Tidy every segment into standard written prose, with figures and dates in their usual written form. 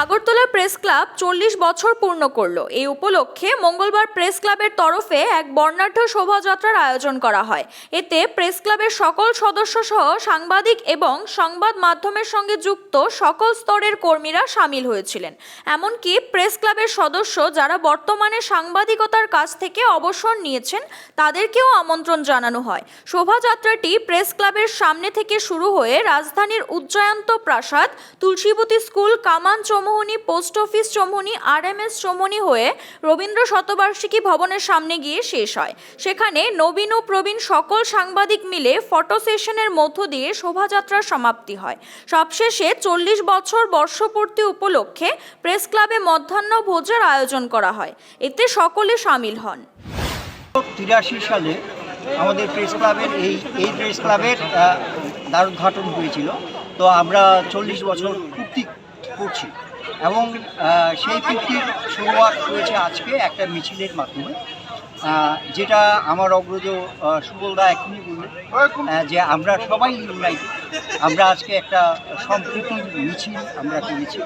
Agartala press club 40 বছর পূর্ণ করলো। এই উপলক্ষে মঙ্গলবার প্রেস ক্লাবের তরফে এক বর্ণাঢ্য শোভাযাত্রার আয়োজন করা হয়। এতে প্রেস ক্লাবের সকল সদস্য সহ সাংবাদিক এবং সংবাদ মাধ্যমের সঙ্গে যুক্ত সকল স্তরের কর্মীরা সামিল হয়েছিলেন। এমনকি প্রেস ক্লাবের সদস্য যারা বর্তমানে সাংবাদিকতার কাজ থেকে অবসর নিয়েছেন তাদেরকেও আমন্ত্রণ জানানো হয়। শোভাযাত্রাটি প্রেস ক্লাবের সামনে থেকে শুরু হয়ে রাজধানীর উজ্জয়ন্ত প্রাসাদ, Tulsibati school, Kaman Chowmuhani, post office Chowmuhani, RMS Chowmuhani হয়ে রবীন্দ্র শতবার্ষিকী ভবনের সামনে গিয়ে শেষ হয়। সেখানে নবীন ও প্রবীণ সকল সাংবাদিক মিলে ফটো সেশনের মধ্য দিয়ে শোভাযাত্রার সমাপ্তি হয়। সবশেষে 40 বছর বর্ষপূর্তি উপলক্ষে প্রেস ক্লাবে মধ্যাহ্ন ভোজের আয়োজন করা হয়। এতে সকলে সামিল হন। 83 সালে আমাদের প্রেস ক্লাবের এই প্রেস ক্লাবের দ্বারোদ্ঘাটন হয়েছিল। তো আমরা 40 বছর পূর্তি করছি এবং সেই পূর্তির শুরুয়াত হয়েছে আজকে একটা মিছিলের মাধ্যমে, যেটা আমার অগ্রজ সুবলদা এখনই বললেন যে আমরা সবাই ইউনাইটেড। আমরা আজকে একটা সম্প্রীতির মিছিল আমরা করেছি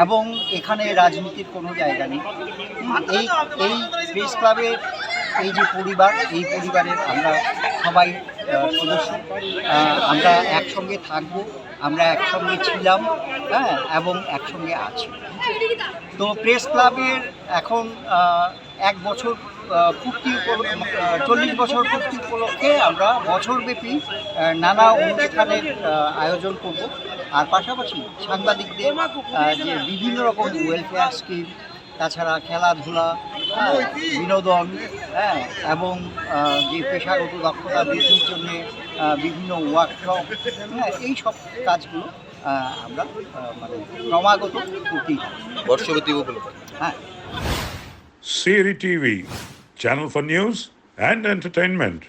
এবং এখানে রাজনীতির কোনো জায়গা নেই। এই প্রেস ক্লাবের এই যে পরিবার, এই পরিবারের আমরা সবাই সদস্য, আমরা একসঙ্গে থাকবো, আমরা একসঙ্গে ছিলাম, এবং একসঙ্গে আছি। তো প্রেস ক্লাবের এখন 1 বছর পূর্তি 40 বছর পূর্তি উপলক্ষে আমরা বছরব্যাপী নানা অনুষ্ঠানের আয়োজন করব। আর পাশাপাশি সাংবাদিকদের যে বিভিন্ন রকম ওয়েলফেয়ার স্কিম, তাছাড়া খেলাধুলা, বিনোদন, এবং যে পেশাগত দক্ষতা বৃদ্ধির জন্য বিভিন্ন ওয়ার্কশপ, এই সব কাজগুলো আমরা ক্রমাগত করতেই বর্ষপতি উপলক্ষে। হ্যাঁ। Siri TV, channel for news and entertainment.